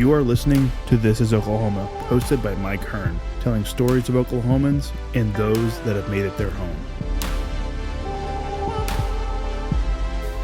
You are listening to This is Oklahoma, hosted by Mike Hearn, telling stories of Oklahomans and those that have made it their home.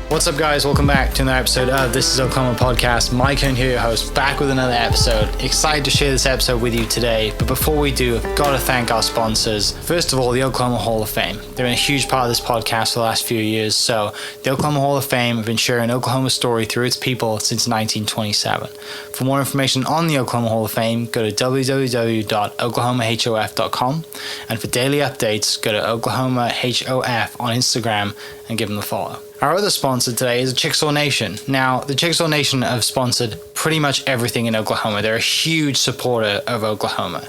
What's up, guys? Welcome back to another episode of This is Oklahoma Podcast. Mike Hearn here, your host, back with another episode. Excited to share this episode with you today, but before we do, I've got to thank our sponsors. First of all, the Oklahoma Hall of Fame. They've been a huge part of this podcast for the last few years. So the Oklahoma Hall of Fame have been sharing Oklahoma's story through its people since 1927. For more information on the Oklahoma Hall of Fame, go to www.oklahomahof.com. And for daily updates, go to oklahomahof on Instagram and give them a follow. Our other sponsor today is the Chickasaw Nation. Now, the Chickasaw Nation have sponsored pretty much everything in Oklahoma. They're a huge supporter of Oklahoma,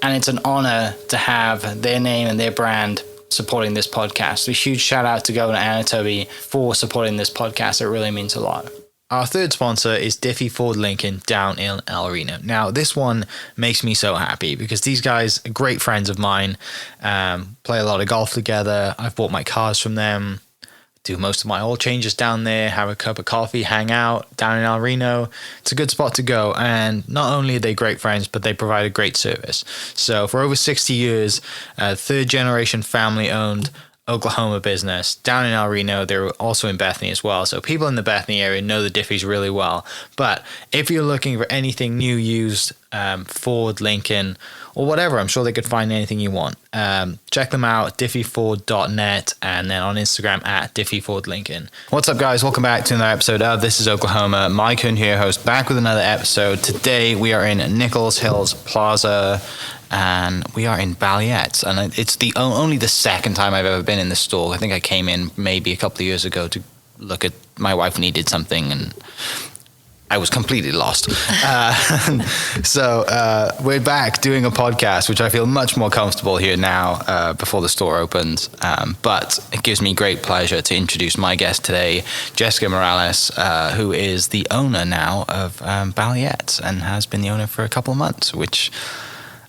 and it's an honor to have their name and their brand supporting this podcast. A huge shout out to Governor Anatobi for supporting this podcast. It really means a lot. Our third sponsor is Diffie Ford Lincoln down in El Reno. Now, this one makes me so happy because these guys are great friends of mine, play a lot of golf together. I've bought my cars from them, do most of my oil changes down there, have a cup of coffee, hang out down in El Reno. It's a good spot to go. And not only are they great friends, but they provide a great service. So for over 60 years, third generation family owned Oklahoma business down in El Reno. They're also in Bethany as well. So people in the Bethany area know the Diffies really well. But if you're looking for anything new, used, Ford, Lincoln, or whatever, I'm sure they could find anything you want. Check them out, diffieford.net, and then on Instagram at diffiefordlincoln. What's up, guys? Welcome back to another episode of This is Oklahoma. Mike Hearn here, host, back with another episode. Today we are in Nichols Hills Plaza, and we are in Balliets, and it's only the second time I've ever been in the store. I think I came in maybe a couple of years ago to look at, my wife needed something, and I was completely lost. So we're back doing a podcast, which I feel much more comfortable here now before the store opens. But it gives me great pleasure to introduce my guest today, Jessica Mirales, who is the owner now of Balliets and has been the owner for a couple of months, which,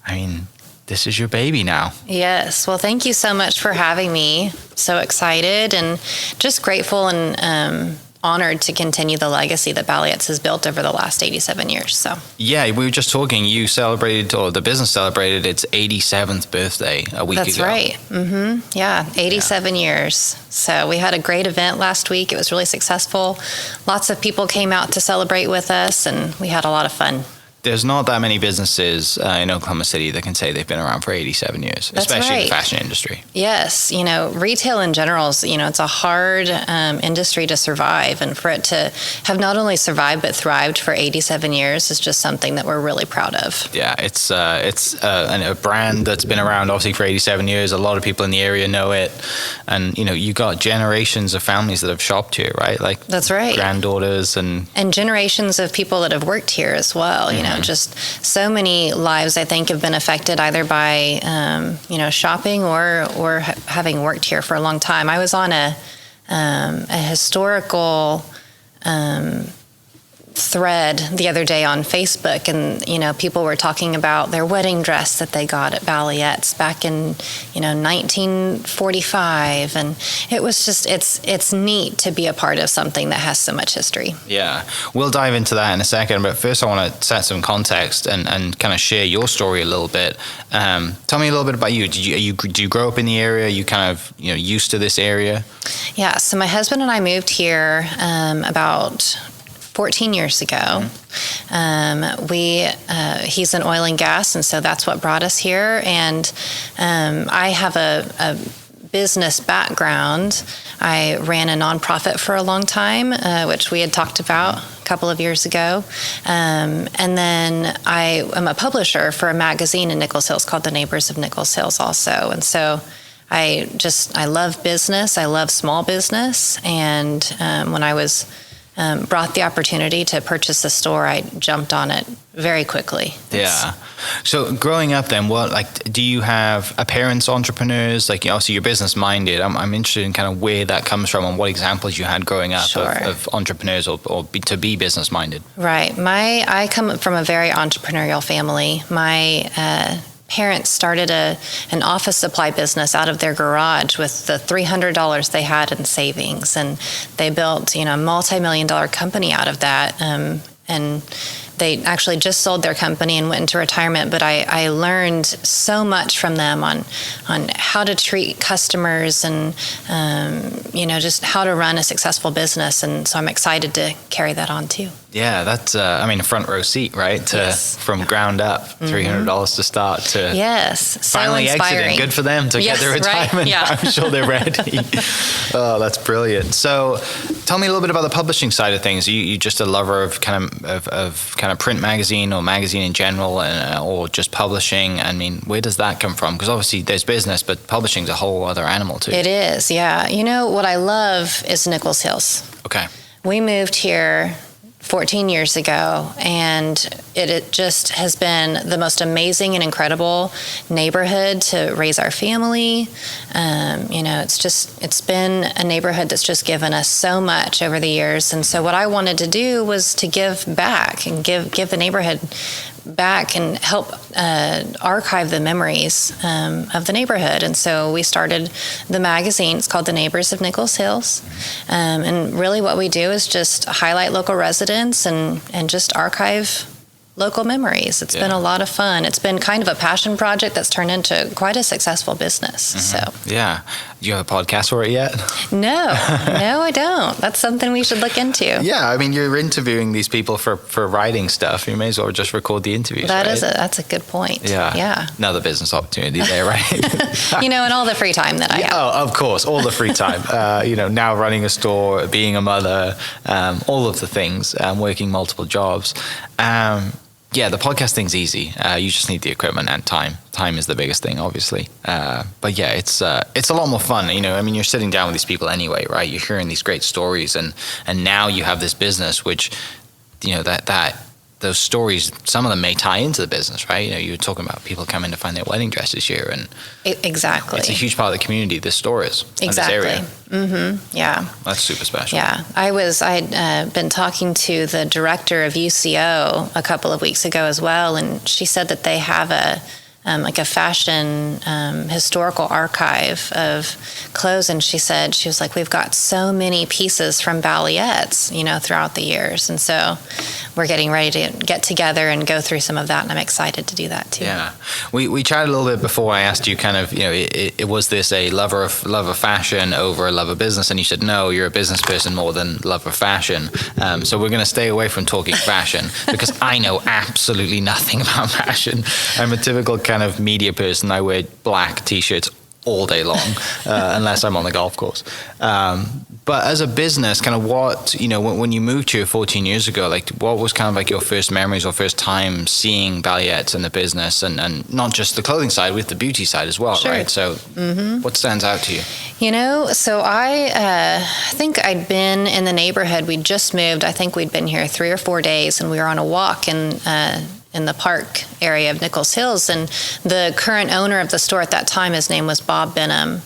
I mean, this is your baby now. Yes. Well, thank you so much for having me. So excited and just grateful and honored to continue the legacy that Balliets has built over the last 87 years. So yeah, we were just talking. You celebrated, or the business celebrated, its 87th birthday a week ago. That's right. Mm-hmm. Yeah, 87 years. So we had a great event last week. It was really successful. Lots of people came out to celebrate with us, and we had a lot of fun. There's not that many businesses in Oklahoma City that can say they've been around for 87 years, That's especially right. in the fashion industry. Yes. Retail in general is, it's a hard industry to survive. And for it to have not only survived but thrived for 87 years is just something that we're really proud of. Yeah, it's a brand that's been around obviously for 87 years. A lot of people in the area know it. And, you got generations of families that have shopped here, right? Like That's right. Granddaughters and generations of people that have worked here as well. Just so many lives, I think, have been affected either by, shopping or having worked here for a long time. I was on a historical thread the other day on Facebook, and people were talking about their wedding dress that they got at Balliets back in 1945, and it was just it's neat to be a part of something that has so much history. Yeah, we'll dive into that in a second, but first I want to set some context and kind of share your story a little bit. Tell me a little bit about you. Do you grow up in the area? Are you kind of used to this area? Yeah, so my husband and I moved here about 14 years ago. He's in oil and gas, and so that's what brought us here. And I have a business background. I ran a nonprofit for a long time, which we had talked about a couple of years ago. And then I am a publisher for a magazine in Nichols Hills called The Neighbors of Nichols Hills also. And so I love business. I love small business. And when I was brought the opportunity to purchase the store, I jumped on it very quickly. Yeah. So growing up then, do you have parents entrepreneurs? Obviously you're business minded. I'm interested in kind of where that comes from and what examples you had growing up of entrepreneurs or to be business minded. Right. I come from a very entrepreneurial family. My parents started an office supply business out of their garage with the $300 they had in savings, and they built a multi-million-dollar company out of that. And they actually just sold their company and went into retirement, but I learned so much from them on how to treat customers and, just how to run a successful business. And so I'm excited to carry that on too. Yeah, that's, a front row seat, right? Yes. From ground up, $300 to start to yes, so finally inspiring. exiting. Good for them to get their retirement. Right? Yeah. I'm sure they're ready. Oh, that's brilliant. So tell me a little bit about the publishing side of things. You just a lover of kind of print magazine or magazine in general, or just publishing? I mean, where does that come from? Because obviously there's business, but publishing's a whole other animal too. It is, yeah. What I love is Nichols Hills. Okay. We moved here 14 years ago, and it just has been the most amazing and incredible neighborhood to raise our family. It's been a neighborhood that's just given us so much over the years. And so what I wanted to do was to give back and give the neighborhood back and help archive the memories of the neighborhood. And so we started the magazine. It's called The Neighbors of Nichols Hills. And really what we do is just highlight local residents and just archive local memories. It's been a lot of fun. It's been kind of a passion project that's turned into quite a successful business. Mm-hmm. So yeah. Do you have a podcast for it yet? No, I don't. That's something we should look into. Yeah, I mean, you're interviewing these people for writing stuff. You may as well just record the interviews. That's a good point. Yeah. Another business opportunity there, right? And all the free time that I have. Oh, of course, all the free time. Now running a store, being a mother, all of the things, working multiple jobs. The podcast thing's easy. You just need the equipment and time. Time is the biggest thing, obviously. But yeah, it's a lot more fun. You're sitting down with these people anyway, right? You're hearing these great stories, and now you have this business, which, that those stories, some of them may tie into the business, right? You were talking about people coming to find their wedding dresses here, and exactly, it's a huge part of the community. This store is exactly. In this area. Mm-hmm. Yeah, that's super special. Yeah, I'd been talking to the director of UCO a couple of weeks ago as well, and she said that they have a fashion historical archive of clothes, and she was like, we've got so many pieces from Balliets, throughout the years, and so we're getting ready to get together and go through some of that, and I'm excited to do that too. Yeah, we chatted a little bit before. I asked you kind of, it was this a love of fashion over a love of business, and you said no, you're a business person more than love of fashion. So we're going to stay away from talking fashion because I know absolutely nothing about fashion. I'm a typical kind of media person. I wear black t-shirts all day long, unless I'm on the golf course. But as a business, kind of what, when you moved here 14 years ago, like what was kind of like your first memories or first time seeing Balliets in the business, and not just the clothing side, with the beauty side as well, sure. Right? So what stands out to you? So I think I'd been in the neighborhood. We'd just moved. I think we'd been here 3 or 4 days, and we were on a walk in the park area of Nichols Hills, and the current owner of the store at that time, his name was Bob Benham,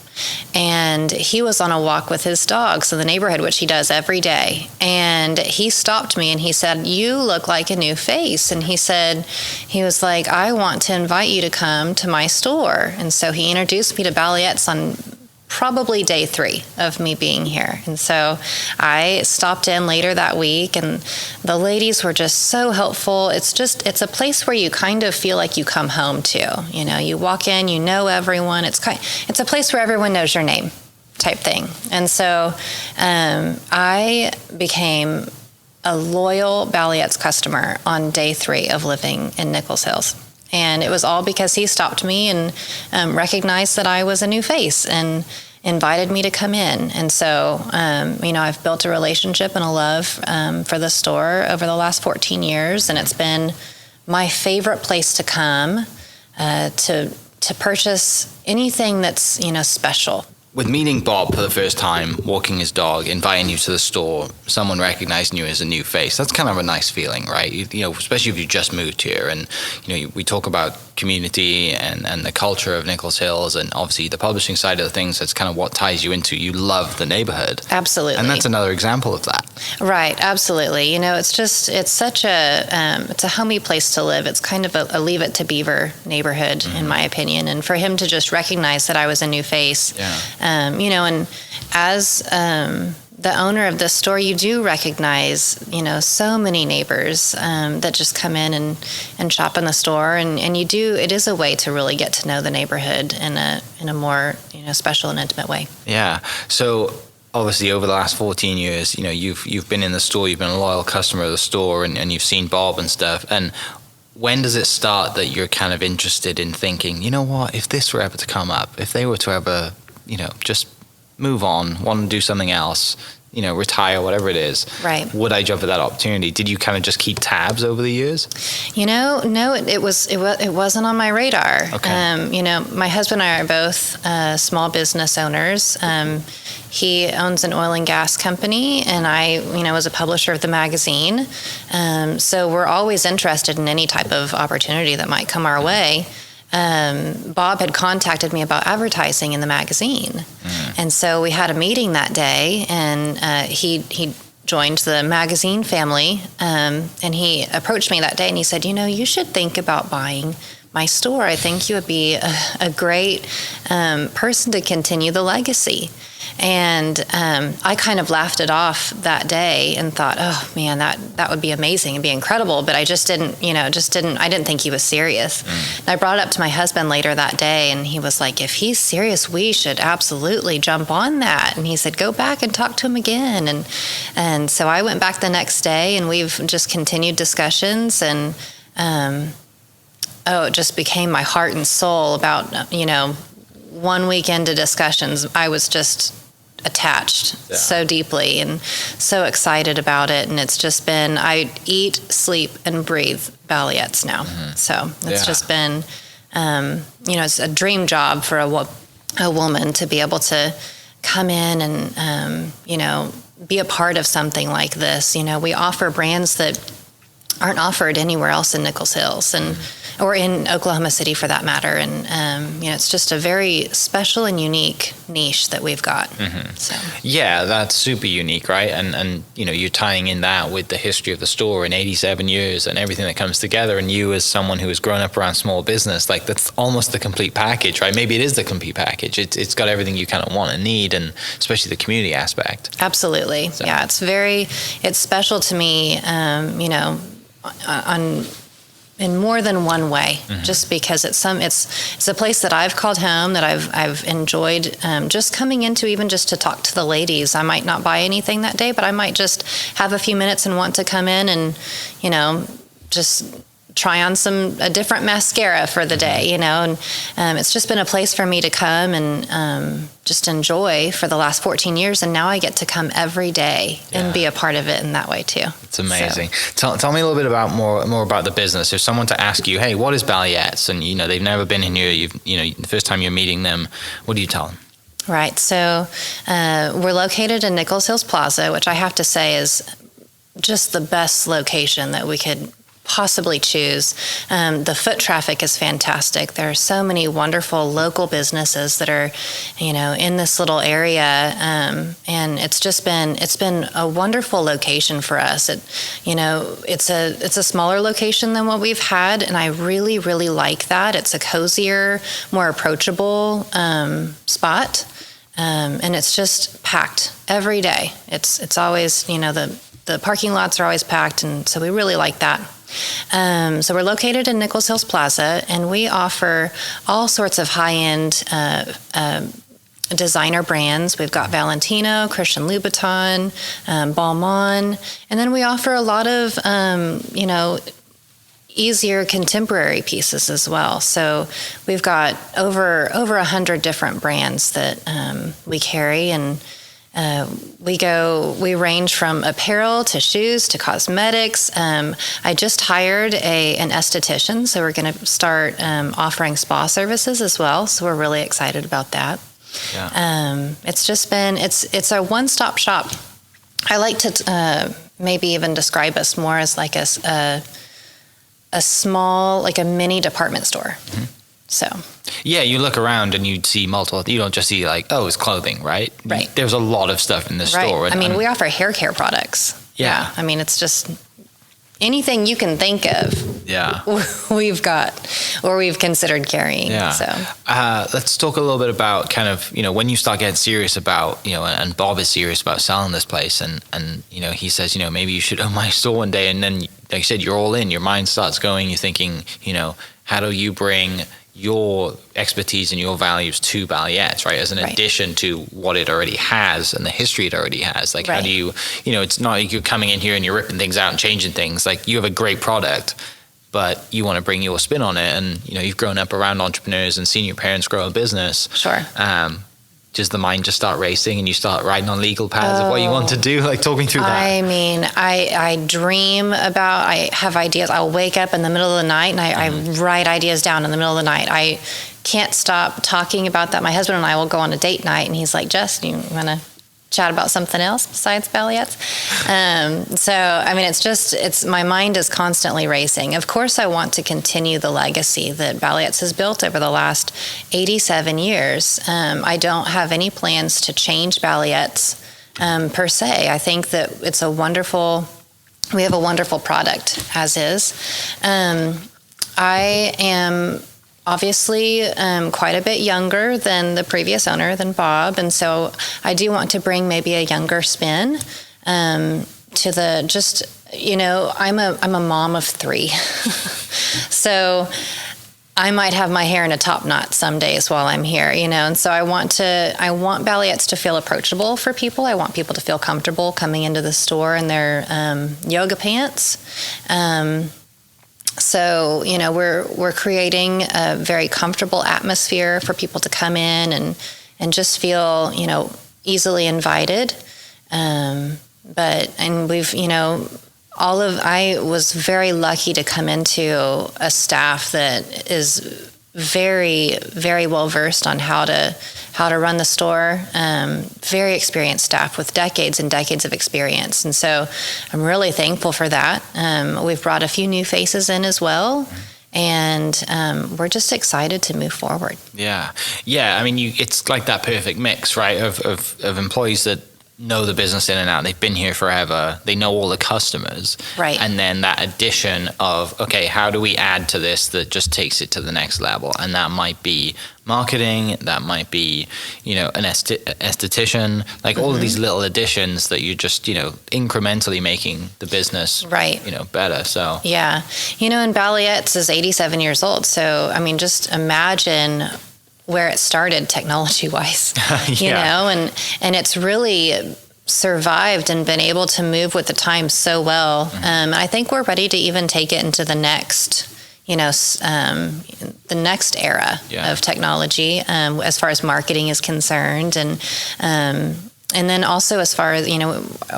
and he was on a walk with his dogs in the neighborhood, which he does every day, and he stopped me and he said, "You look like a new face," and he was like, "I want to invite you to come to my store," and so he introduced me to Balliets on probably day 3 of me being here. And so I stopped in later that week, and the ladies were just so helpful. It's a place where you kind of feel like you come home to. You walk in, you know everyone. It's a place where everyone knows your name type thing. And so I became a loyal Balliets customer on day 3 of living in Nichols Hills. And it was all because he stopped me and recognized that I was a new face and invited me to come in. And so, I've built a relationship and a love for the store over the last 14 years. And it's been my favorite place to come to purchase anything that's, special. With meeting Bob for the first time, walking his dog, inviting you to the store, someone recognizing you as a new face, that's kind of a nice feeling, right? Especially if you just moved here. And, we talk about community and the culture of Nichols Hills, and obviously the publishing side of the things, that's kind of what ties you into. You love the neighborhood. Absolutely. And that's another example of that. Right, absolutely. It's such it's a homey place to live. It's kind of a Leave It to Beaver neighborhood, in my opinion. And for him to just recognize that I was a new face, and as the owner of this store, you do recognize, so many neighbors that just come in and shop in the store, and it is a way to really get to know the neighborhood in a more special and intimate way. Yeah. So obviously over the last 14 years, you've been in the store, you've been a loyal customer of the store, and you've seen Bob and stuff. And when does it start that you're kind of interested in thinking, you know what, if this were ever to come up, if they were to ever, just move on, want to do something else, retire, whatever it is, right, would I jump at that opportunity? Did you kind of just keep tabs over the years? No, it wasn't on my radar. Okay. My husband and I are both small business owners. He owns an oil and gas company, and I, was a publisher of the magazine. So we're always interested in any type of opportunity that might come our way. Bob had contacted me about advertising in the magazine. And so we had a meeting that day, and he joined the magazine family, and he approached me that day and he said, you should think about buying my store. I think you would be a great person to continue the legacy. And I kind of laughed it off that day and thought, oh man, that would be amazing and be incredible. But I just didn't, I didn't think he was serious. And I brought it up to my husband later that day, and he was like, if he's serious, we should absolutely jump on that. And he said, go back and talk to him again. And so I went back the next day, and we've just continued discussions, and it just became my heart and soul about, 1 week into discussions, I was just attached so deeply and so excited about it. And it's just been, I eat, sleep, and breathe Balliets now. So it's just been, it's a dream job for a woman to be able to come in and, be a part of something like this. We offer brands that aren't offered anywhere else in Nichols Hills or in Oklahoma City for that matter. And, it's just a very special and unique niche that we've got. So. Yeah, that's super unique, right? And you're tying in that with the history of the store in 87 years and everything that comes together. And you as someone who has grown up around small business, like that's almost the complete package, right? Maybe it is the complete package. It's got everything you kind of want and need, and especially the community aspect. Absolutely. So. Yeah, it's special to me, in more than one way, just because it's a place that I've called home, that I've enjoyed just coming into, even just to talk to the ladies. I might not buy anything that day, but I might just have a few minutes and want to come in and, just try on a different mascara for the day, and it's just been a place for me to come and just enjoy for the last 14 years, and now I get to come every day and be a part of it in that way too. It's amazing. So. Tell me a little bit more about the business. If someone to ask you, hey, what is Balliets? And they've never been in here. The first time you're meeting them, what do you tell them? Right. So we're located in Nichols Hills Plaza, which I have to say is just the best location that we could possibly choose. The foot traffic is fantastic. There are so many wonderful local businesses that are, in this little area, and it's been a wonderful location for us. It's a smaller location than what we've had, and I really, really like that. It's a cozier, more approachable spot, and it's just packed every day. It's always, the parking lots are always packed, and so we really like that. So we're located in Nichols Hills Plaza, and we offer all sorts of high-end designer brands. We've got Valentino, Christian Louboutin, Balmain, and then we offer a lot of, easier contemporary pieces as well. So we've got over 100 different brands that we carry, and we range from apparel to shoes to cosmetics. I just hired an esthetician, so we're going to start offering spa services as well. So we're really excited about that. Yeah. It's just been, it's a one-stop shop. I like to maybe even describe us more as like a small, like a mini department store. So. Yeah, you look around and you see multiple. You don't just see like, oh, it's clothing, right? Right. There's a lot of stuff in this store. I mean, we offer hair care products. Yeah. I mean, it's just anything you can think of. Yeah. We've got, or we've considered carrying. Yeah. So let's talk a little bit about kind of, when you start getting serious about, and Bob is serious about selling this place, and he says, maybe you should own my store one day. And then, like you said, you're all in, your mind starts going, you're thinking, how do you bring your expertise and your values to Balliets, right? As an addition to what it already has and the history it already has. Like, how do you, it's not like you're coming in here and you're ripping things out and changing things. Like, you have a great product, but you want to bring your spin on it. And, you've grown up around entrepreneurs and seen your parents grow a business. Sure. Does the mind just start racing and you start riding on legal paths of what you want to do? Like, talk me through that. I mean, I dream about, I have ideas. I'll wake up in the middle of the night and I write ideas down in the middle of the night. I can't stop talking about that. My husband and I will go on a date night and he's like, Jess, you want to chat about something else besides Balliets? So, I mean, it's my mind is constantly racing. Of course, I want to continue the legacy that Balliets has built over the last 87 years. I don't have any plans to change Balliets per se. I think that we have a wonderful product as is. I am obviously quite a bit younger than the previous owner, than Bob, and so I do want to bring maybe a younger spin to the just, I'm a mom of 3. So I might have my hair in a top knot some days while I'm here, and so I want Balliets to feel approachable for people. I want people to feel comfortable coming into the store in their yoga pants. So, we're creating a very comfortable atmosphere for people to come in and just feel, easily invited. I was very lucky to come into a staff that is very, very well versed on how to run the store. Very experienced staff with decades and decades of experience, and so I'm really thankful for that. We've brought a few new faces in as well, and we're just excited to move forward. Yeah. I mean, it's like that perfect mix, right? Of employees that know the business in and out. They've been here forever. They know all the customers. Right. And then that addition of, okay, how do we add to this that just takes it to the next level? And that might be marketing. That might be, an esthetician. Like all of these little additions that you're just, incrementally making the business, better. So. Yeah. And Balliets is 87 years old. So, I mean, just imagine where it started technology-wise, and it's really survived and been able to move with the times so well. I think we're ready to even take it into the next, the next era of technology as far as marketing is concerned, and then also as far as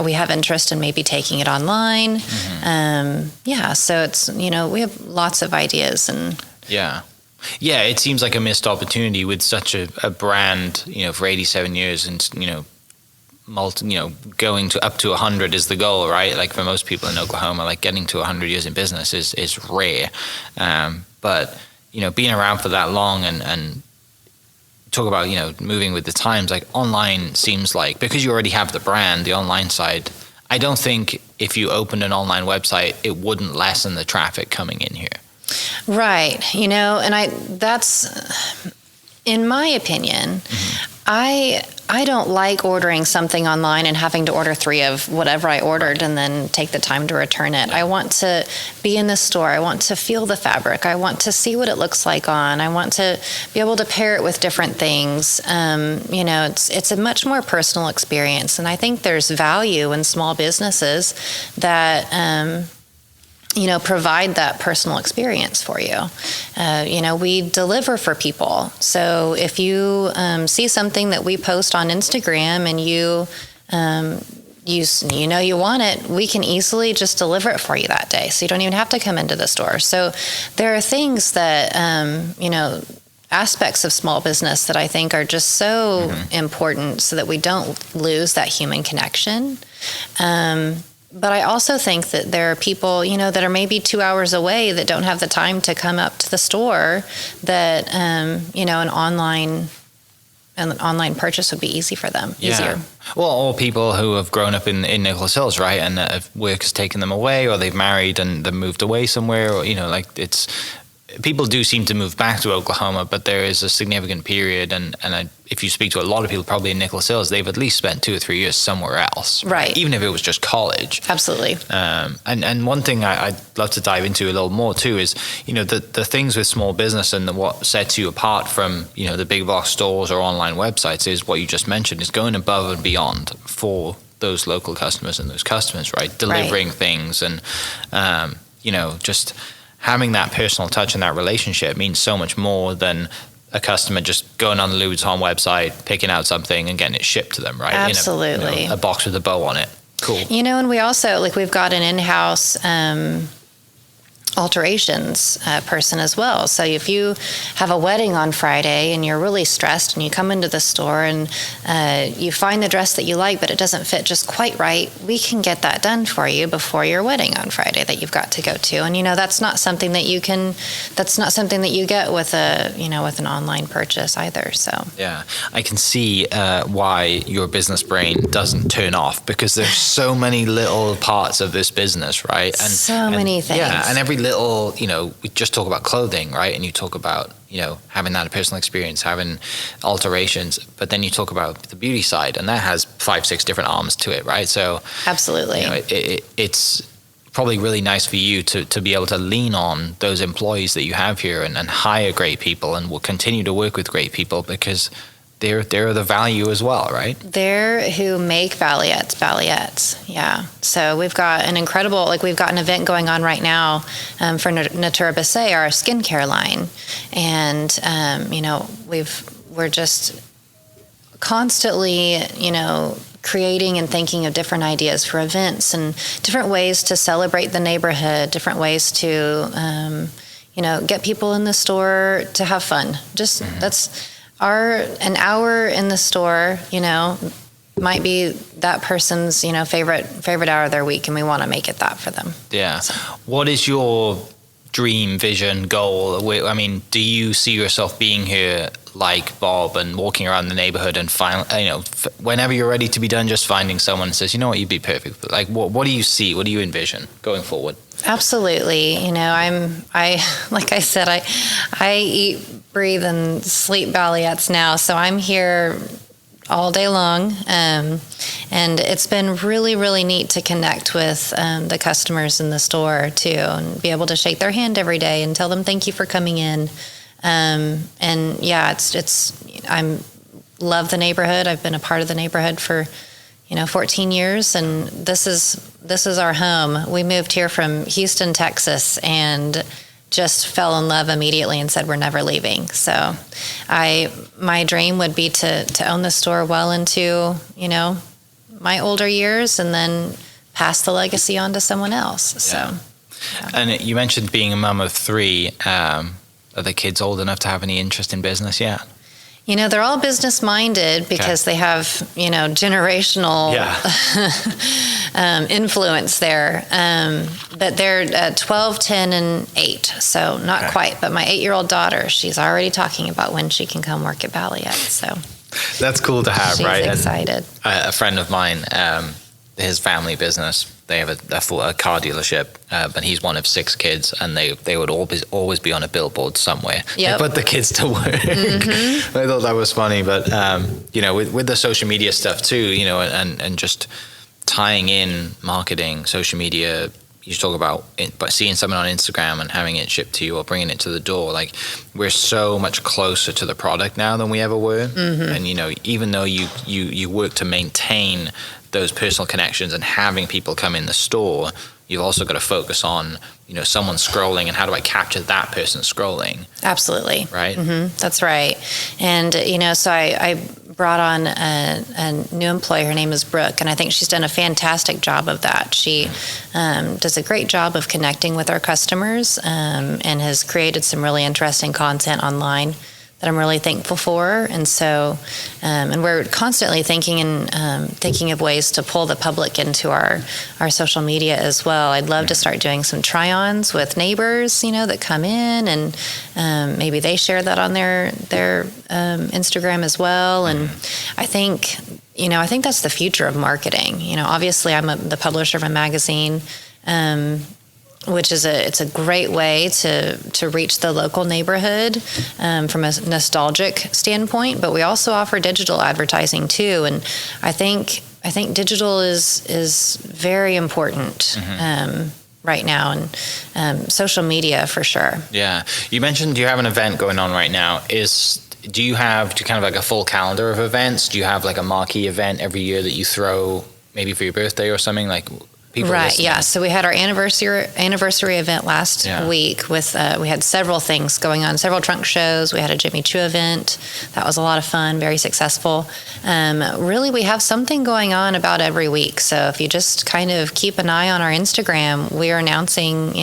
we have interest in maybe taking it online. So it's we have lots of ideas and. Yeah, it seems like a missed opportunity with such a brand, for 87 years and, going to up to 100 is the goal, right? Like for most people in Oklahoma, like getting to 100 years in business is rare. But, being around for that long and talk about, moving with the times, like online seems like, because you already have the brand, the online side, I don't think if you opened an online website, it wouldn't lessen the traffic coming in here. Right. And that's, in my opinion, I don't like ordering something online and having to order 3 of whatever I ordered and then take the time to return it. I want to be in the store. I want to feel the fabric. I want to see what it looks like on. I want to be able to pair it with different things. It's a much more personal experience. And I think there's value in small businesses that, provide that personal experience for you. We deliver for people. So if you see something that we post on Instagram and you want it, we can easily just deliver it for you that day. So you don't even have to come into the store. So there are things that, aspects of small business that I think are just so important so that we don't lose that human connection. But I also think that there are people, that are maybe 2 hours away that don't have the time to come up to the store that, an online an online purchase would be easy for them, easier. Well, or people who have grown up in Nichols Hills, right? And work has taken them away, or they've married and they've moved away somewhere, or, people do seem to move back to Oklahoma, but there is a significant period, and if you speak to a lot of people probably in Nichols Hills, they've at least spent 2 or 3 years somewhere else. Right. Even if it was just college. Absolutely. And one thing I'd love to dive into a little more too is, the things with small business and what sets you apart from, the big box stores or online websites is what you just mentioned, is going above and beyond for those local customers and those customers, right? Delivering things and, just having that personal touch and that relationship means so much more than a customer just going on the Louis Vuitton website, picking out something and getting it shipped to them, right? Absolutely. A box with a bow on it. Cool. And we also, we've got an in-house alterations person as well. So if you have a wedding on Friday and you're really stressed and you come into the store and you find the dress that you like, but it doesn't fit just quite right, we can get that done for you before your wedding on Friday that you've got to go to. And, that's not something that you get with with an online purchase either. So yeah, I can see why your business brain doesn't turn off, because there's so many little parts of this business, right? And many things. Yeah, and every little, we just talk about clothing, right? And you talk about, having that personal experience, having alterations, but then you talk about the beauty side, and that has 5-6 different arms to it, right? So absolutely, it's probably really nice for you to be able to lean on those employees that you have here and hire great people, and will continue to work with great people because they're the value as well, right? They're who make Balliets. Yeah. So we've got an incredible, we've got an event going on right now for Natura Bissé, our skincare line. And, we're just constantly, creating and thinking of different ideas for events and different ways to celebrate the neighborhood, different ways to, get people in the store to have fun. Just that's an hour in the store, might be that person's, favorite hour of their week, and we want to make it that for them. Yeah. So. What is your dream, vision, goal? I mean, do you see yourself being here like Bob and walking around the neighborhood and whenever you're ready to be done, just finding someone and says, you'd be perfect. But what do you see? What do you envision going forward? Absolutely. Like I said, I eat, breathe, and sleep Balliets now. So I'm here all day long. And it's been really, really neat to connect with the customers in the store too, and be able to shake their hand every day and tell them thank you for coming in. And yeah, I love the neighborhood. I've been a part of the neighborhood for 14 years, and this is our home. We moved here from Houston, Texas, and just fell in love immediately and said we're never leaving. So my dream would be to own the store well into, my older years, and then pass the legacy on to someone else. Yeah. So, yeah. And you mentioned being a mom of 3. Are the kids old enough to have any interest in business yet? They're all business minded because they have, generational influence there. But they're 12, 10, and 8. So not quite. But my 8-year-old daughter, she's already talking about when she can come work at Balliets. So that's cool to have, she's right? Excited. And a friend of mine, his family business, they have a car dealership, but he's one of 6 kids, and they would always be on a billboard somewhere. Yep. They put the kids to work. Mm-hmm. I thought that was funny, but with the social media stuff too, and just tying in marketing, social media. You talk about it, but seeing someone on Instagram and having it shipped to you or bringing it to the door, we're so much closer to the product now than we ever were. Mm-hmm. And even though you work to maintain those personal connections and having people come in the store, you've also got to focus on someone scrolling and how do I capture that person scrolling. Absolutely. Right. Mm-hmm. That's right. And so I brought on a new employee. Her name is Brooke, and I think she's done a fantastic job of that. She does a great job of connecting with our customers, and has created some really interesting content online I'm really thankful for. And so, and we're constantly thinking of ways to pull the public into our social media as well. I'd love to start doing some try-ons with neighbors, that come in, and maybe they share that on their Instagram as well. And I think that's the future of marketing. Obviously I'm the publisher of a magazine, which is it's a great way to reach the local neighborhood from a nostalgic standpoint. But we also offer digital advertising too, and I think digital is very important right now, and social media for sure. Yeah, you mentioned you have an event going on right now. Do you have kind of like a full calendar of events? Do you have like a marquee event every year that you throw maybe for your birthday or something like? Right, listening? Yeah. So we had our anniversary event last week with we had several things going on, several trunk shows. We had a Jimmy Choo event. That was a lot of fun, very successful. Really, we have something going on about every week. So if you just kind of keep an eye on our Instagram, we are announcing,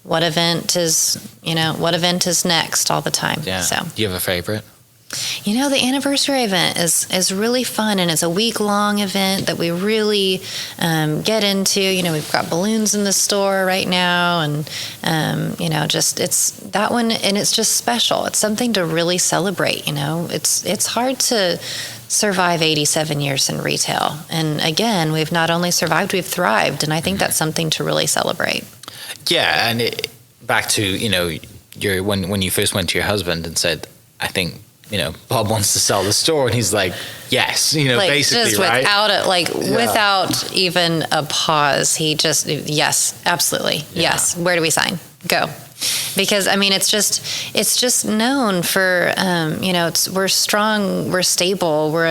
what event is next all the time. Yeah. So do you have a favorite? The anniversary event is really fun, and it's a week-long event that we really get into. We've got balloons in the store right now, and it's that one, and it's just special. It's something to really celebrate. It's hard to survive 87 years in retail, and again, we've not only survived, we've thrived, and I think that's something to really celebrate. Yeah, and back to when you first went to your husband and said, I think. Bob wants to sell the store, and he's like, yes, basically, just right? Without even a pause, he just, yes, absolutely, yes. Where do we sign? Go. Because it's just known for, we're strong, we're stable, we're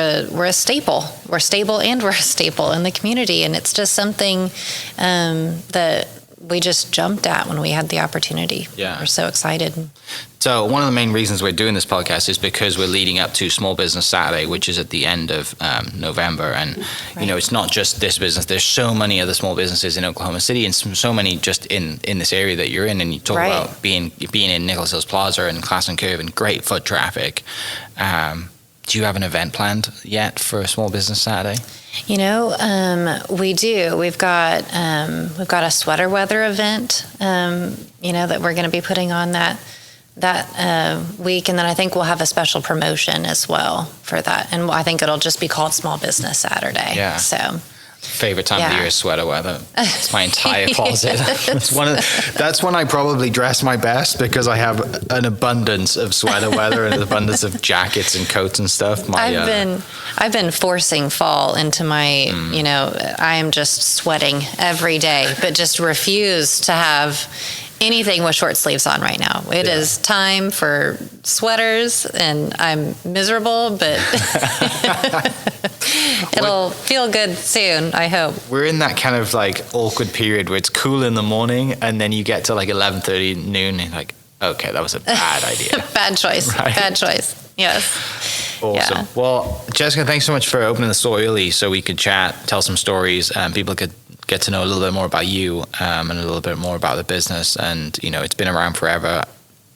a staple, we're stable, and we're a staple in the community, and it's just something that we just jumped at when we had the opportunity. Yeah, we're so excited. So one of the main reasons we're doing this podcast is because we're leading up to Small Business Saturday, which is at the end of November. And, it's not just this business. There's so many other small businesses in Oklahoma City, and so many just in this area that you're in. And you talk about being in Nichols Hills Plaza and Classen Curve and great foot traffic. Do you have an event planned yet for a Small Business Saturday? We do. We've got a sweater weather event, that we're going to be putting on that week, and then I think we'll have a special promotion as well for that, and I think it'll just be called Small Business Saturday. Yeah. So. Favorite time of the year is sweater weather. It's my entire closet. That's when I probably dress my best, because I have an abundance of sweater weather and an abundance of jackets and coats and stuff. I've been forcing fall into my, I am just sweating every day, but just refuse to have anything with short sleeves on right now. It is time for sweaters, and I'm miserable, but it'll feel good soon, I hope. We're in that kind of like awkward period where it's cool in the morning, and then you get to like 11:30 noon, and you're like, okay, that was a bad idea. Bad choice. Right? Bad choice. Yes. Awesome. Yeah. Well, Jessica, thanks so much for opening the store early so we could chat, tell some stories, and people could get to know a little bit more about you and a little bit more about the business. And, it's been around forever.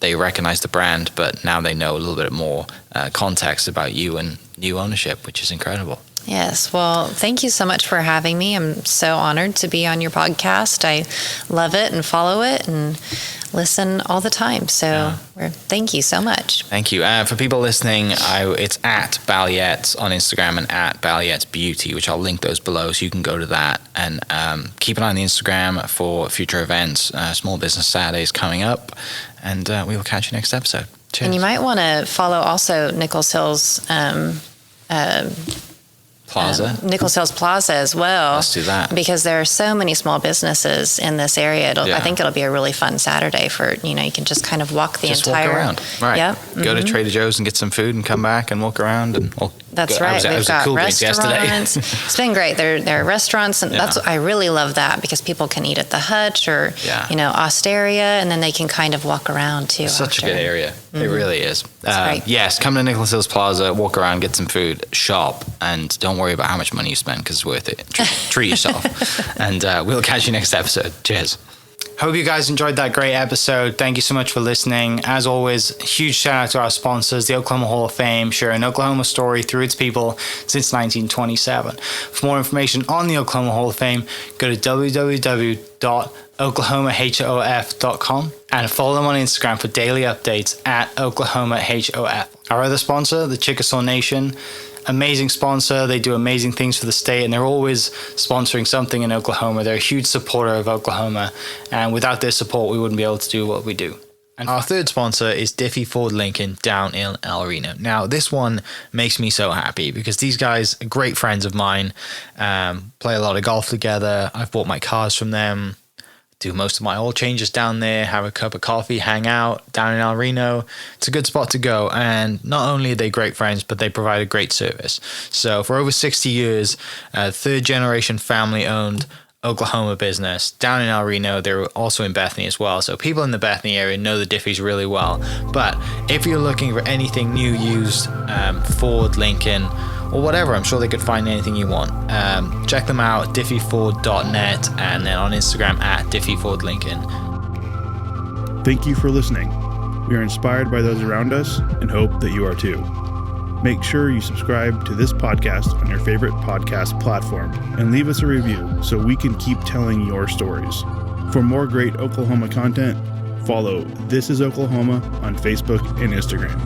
They recognize the brand, but now they know a little bit more context about you and new ownership, which is incredible. Yes. Well, thank you so much for having me. I'm so honored to be on your podcast. I love it and follow it and listen all the time. So thank you so much. Thank you. For people listening, it's at Balliets on Instagram and at Balliets Beauty, which I'll link those below, so you can go to that. And keep an eye on the Instagram for future events. Small Business Saturdays coming up. And we will catch you next episode. Cheers. And you might want to follow also Nichols Hills Plaza. Nichols Hills Plaza as well. Let's do that. Because there are so many small businesses in this area. I think it'll be a really fun Saturday for, you can just kind of walk the entire... walk around. Right. Yep. Go to Trader Joe's and get some food and come back and walk around. That's right. We've got cool restaurants. It's been great. There are restaurants, and I really love that, because people can eat at the Hutch or, Osteria, and then they can kind of walk around too. It's such a good area. It really is. Right. Yes, come to Nichols Hills Plaza, walk around, get some food, shop, and don't worry about how much money you spend, because it's worth it. Treat yourself. And we'll catch you next episode. Cheers. Hope you guys enjoyed that great episode. Thank you so much for listening. As always, huge shout out to our sponsors, the Oklahoma Hall of Fame, sharing Oklahoma story through its people since 1927. For more information on the Oklahoma Hall of Fame, go to www.oklahomahof.com and follow them on Instagram for daily updates at oklahomahof. Our other sponsor, the Chickasaw Nation, amazing sponsor. They do amazing things for the state, and they're always sponsoring something in Oklahoma. They're a huge supporter of Oklahoma, and without their support, we wouldn't be able to do what we do. And our third sponsor is Diffie Ford Lincoln down in El Reno. Now, this one makes me so happy because these guys are great friends of mine, play a lot of golf together. I've bought my cars from them, do most of my oil changes down there, have a cup of coffee, hang out down in El Reno. It's a good spot to go. And not only are they great friends, but they provide a great service. So for over 60 years, third generation family owned Oklahoma business down in El Reno. They're also in Bethany as well. So people in the Bethany area know the Diffies really well. But if you're looking for anything new, used, Ford, Lincoln, or whatever, I'm sure they could find anything you want. Check them out, diffieford.net, and then on Instagram at diffiefordlincoln. Thank you for listening. We are inspired by those around us and hope that you are too. Make sure you subscribe to this podcast on your favorite podcast platform and leave us a review so we can keep telling your stories. For more great Oklahoma content, follow This Is Oklahoma on Facebook and Instagram.